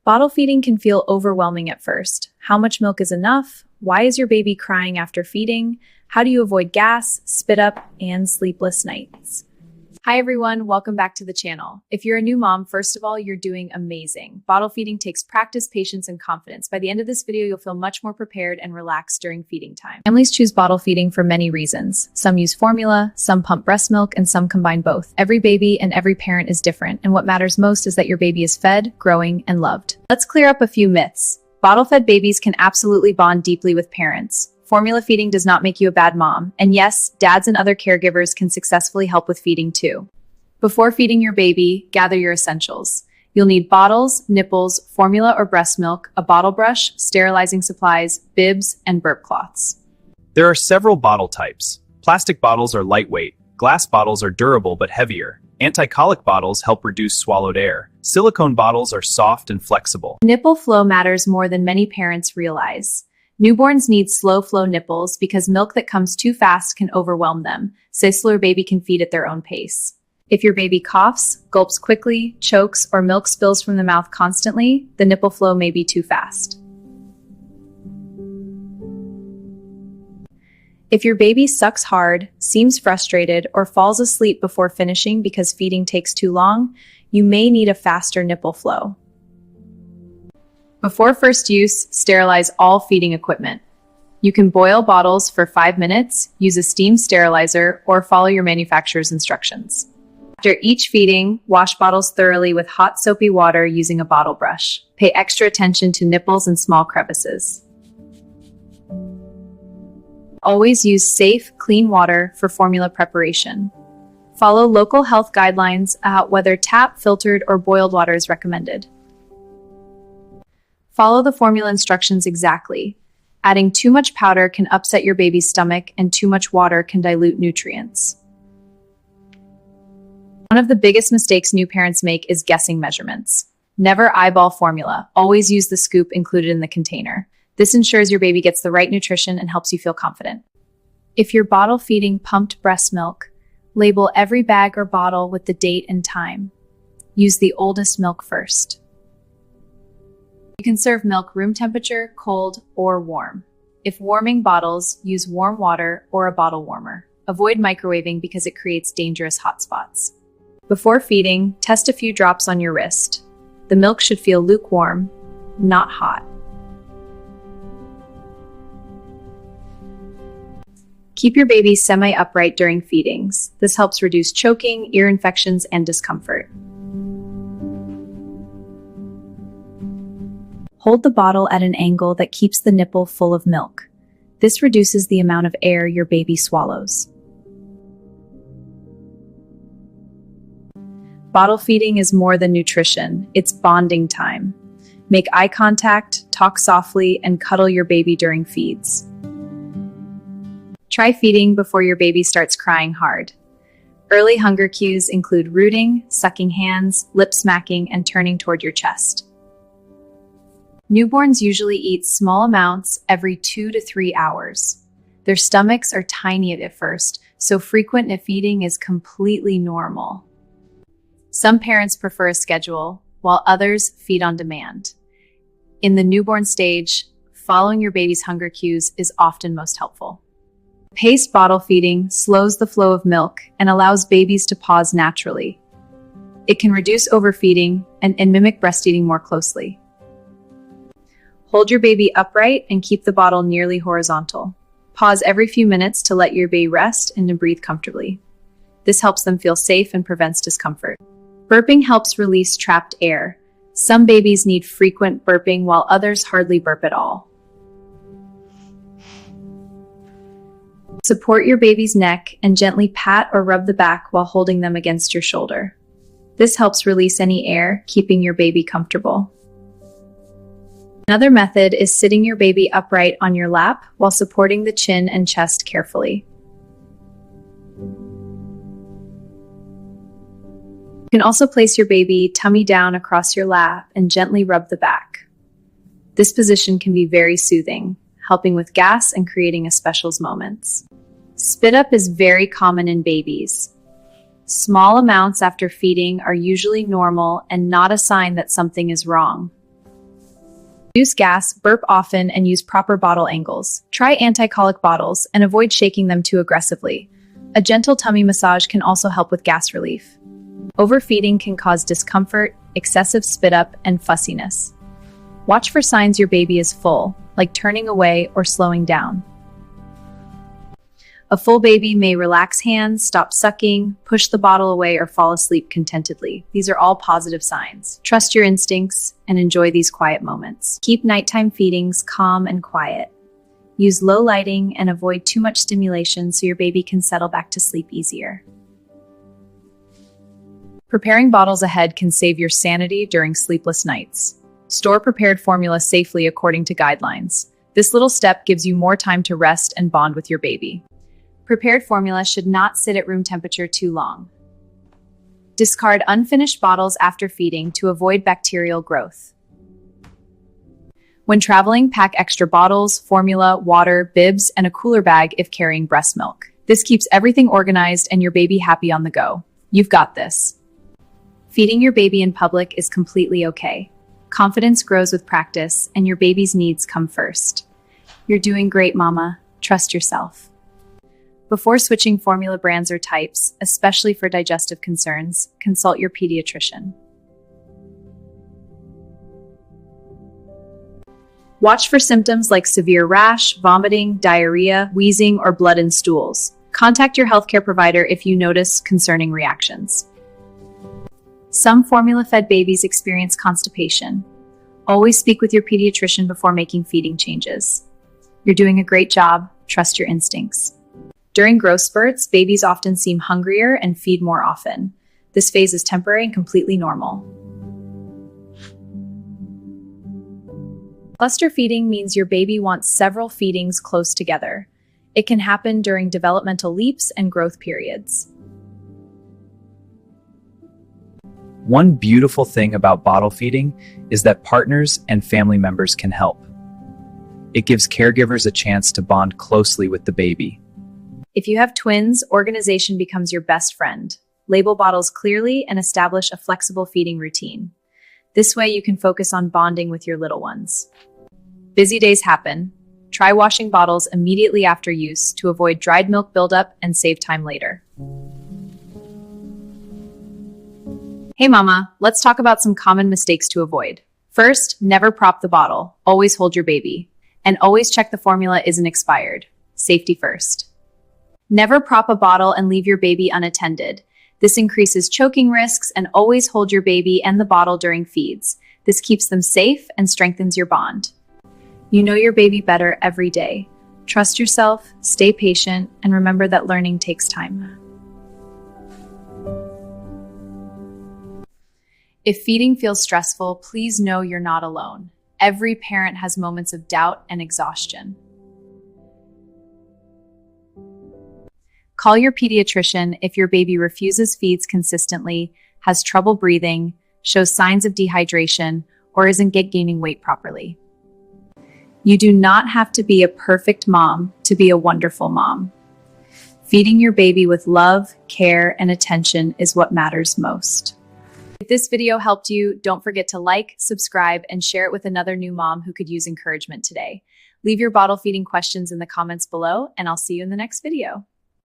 Bottle feeding can feel overwhelming at first. How much milk is enough? Why is your baby crying after feeding? How do you avoid gas, spit up, and sleepless nights? Hi everyone, welcome back to the channel. If you're a new mom, first of all, you're doing amazing. Bottle feeding takes practice, patience, and confidence. By the end of this video, you'll feel much more prepared and relaxed during feeding time. Families choose bottle feeding for many reasons. Some use formula, some pump breast milk, and some combine both. Every baby and every parent is different, and what matters most is that your baby is fed, growing, and loved. Let's clear up a few myths. Bottle-fed babies can absolutely bond deeply with parents. Formula feeding does not make you a bad mom. And yes, dads and other caregivers can successfully help with feeding too. Before feeding your baby, gather your essentials. You'll need bottles, nipples, formula or breast milk, a bottle brush, sterilizing supplies, bibs, and burp cloths. There are several bottle types. Plastic bottles are lightweight. Glass bottles are durable but heavier. Anti-colic bottles help reduce swallowed air. Silicone bottles are soft and flexible. Nipple flow matters more than many parents realize. Newborns need slow flow nipples because milk that comes too fast can overwhelm them, so your baby can feed at their own pace. If your baby coughs, gulps quickly, chokes, or milk spills from the mouth constantly, the nipple flow may be too fast. If your baby sucks hard, seems frustrated, or falls asleep before finishing because feeding takes too long, you may need a faster nipple flow. Before first use, sterilize all feeding equipment. You can boil bottles for 5 minutes, use a steam sterilizer, or follow your manufacturer's instructions. After each feeding, wash bottles thoroughly with hot soapy water using a bottle brush. Pay extra attention to nipples and small crevices. Always use safe, clean water for formula preparation. Follow local health guidelines about whether tap, filtered, or boiled water is recommended. Follow the formula instructions exactly. Adding too much powder can upset your baby's stomach, and too much water can dilute nutrients. One of the biggest mistakes new parents make is guessing measurements. Never eyeball formula. Always use the scoop included in the container. This ensures your baby gets the right nutrition and helps you feel confident. If you're bottle feeding pumped breast milk, label every bag or bottle with the date and time. Use the oldest milk first. You can serve milk room temperature, cold, or warm. If warming bottles, use warm water or a bottle warmer. Avoid microwaving because it creates dangerous hot spots. Before feeding, test a few drops on your wrist. The milk should feel lukewarm, not hot. Keep your baby semi-upright during feedings. This helps reduce choking, ear infections, and discomfort. Hold the bottle at an angle that keeps the nipple full of milk. This reduces the amount of air your baby swallows. Bottle feeding is more than nutrition, it's bonding time. Make eye contact, talk softly, and cuddle your baby during feeds. Try feeding before your baby starts crying hard. Early hunger cues include rooting, sucking hands, lip smacking, and turning toward your chest. Newborns usually eat small amounts every 2 to 3 hours. Their stomachs are tiny at first, so frequent feeding is completely normal. Some parents prefer a schedule, while others feed on demand. In the newborn stage, following your baby's hunger cues is often most helpful. Paced bottle feeding slows the flow of milk and allows babies to pause naturally. It can reduce overfeeding and mimic breastfeeding more closely. Hold your baby upright and keep the bottle nearly horizontal. Pause every few minutes to let your baby rest and to breathe comfortably. This helps them feel safe and prevents discomfort. Burping helps release trapped air. Some babies need frequent burping while others hardly burp at all. Support your baby's neck and gently pat or rub the back while holding them against your shoulder. This helps release any air, keeping your baby comfortable. Another method is sitting your baby upright on your lap while supporting the chin and chest carefully. You can also place your baby tummy down across your lap and gently rub the back. This position can be very soothing, helping with gas and creating a special moments. Spit up is very common in babies. Small amounts after feeding are usually normal and not a sign that something is wrong. Reduce gas, burp often, and use proper bottle angles. Try anti-colic bottles and avoid shaking them too aggressively. A gentle tummy massage can also help with gas relief. Overfeeding can cause discomfort, excessive spit up, and fussiness. Watch for signs your baby is full, like turning away or slowing down. A full baby may relax hands, stop sucking, push the bottle away, or fall asleep contentedly. These are all positive signs. Trust your instincts and enjoy these quiet moments. Keep nighttime feedings calm and quiet. Use low lighting and avoid too much stimulation so your baby can settle back to sleep easier. Preparing bottles ahead can save your sanity during sleepless nights. Store prepared formula safely according to guidelines. This little step gives you more time to rest and bond with your baby. Prepared formula should not sit at room temperature too long. Discard unfinished bottles after feeding to avoid bacterial growth. When traveling, pack extra bottles, formula, water, bibs, and a cooler bag if carrying breast milk. This keeps everything organized and your baby happy on the go. You've got this. Feeding your baby in public is completely okay. Confidence grows with practice, and your baby's needs come first. You're doing great, Mama. Trust yourself. Before switching formula brands or types, especially for digestive concerns, consult your pediatrician. Watch for symptoms like severe rash, vomiting, diarrhea, wheezing, or blood in stools. Contact your healthcare provider if you notice concerning reactions. Some formula-fed babies experience constipation. Always speak with your pediatrician before making feeding changes. You're doing a great job. Trust your instincts. During growth spurts, babies often seem hungrier and feed more often. This phase is temporary and completely normal. Cluster feeding means your baby wants several feedings close together. It can happen during developmental leaps and growth periods. One beautiful thing about bottle feeding is that partners and family members can help. It gives caregivers a chance to bond closely with the baby. If you have twins, organization becomes your best friend. Label bottles clearly and establish a flexible feeding routine. This way you can focus on bonding with your little ones. Busy days happen. Try washing bottles immediately after use to avoid dried milk buildup and save time later. Hey Mama, let's talk about some common mistakes to avoid. First, never prop the bottle. Always hold your baby. And always check the formula isn't expired. Safety first. Never prop a bottle and leave your baby unattended. This increases choking risks, and always hold your baby and the bottle during feeds. This keeps them safe and strengthens your bond. You know your baby better every day. Trust yourself, stay patient, and remember that learning takes time. If feeding feels stressful, please know you're not alone. Every parent has moments of doubt and exhaustion. Call your pediatrician if your baby refuses feeds consistently, has trouble breathing, shows signs of dehydration, or isn't gaining weight properly. You do not have to be a perfect mom to be a wonderful mom. Feeding your baby with love, care, and attention is what matters most. If this video helped you, don't forget to like, subscribe, and share it with another new mom who could use encouragement today. Leave your bottle feeding questions in the comments below, and I'll see you in the next video.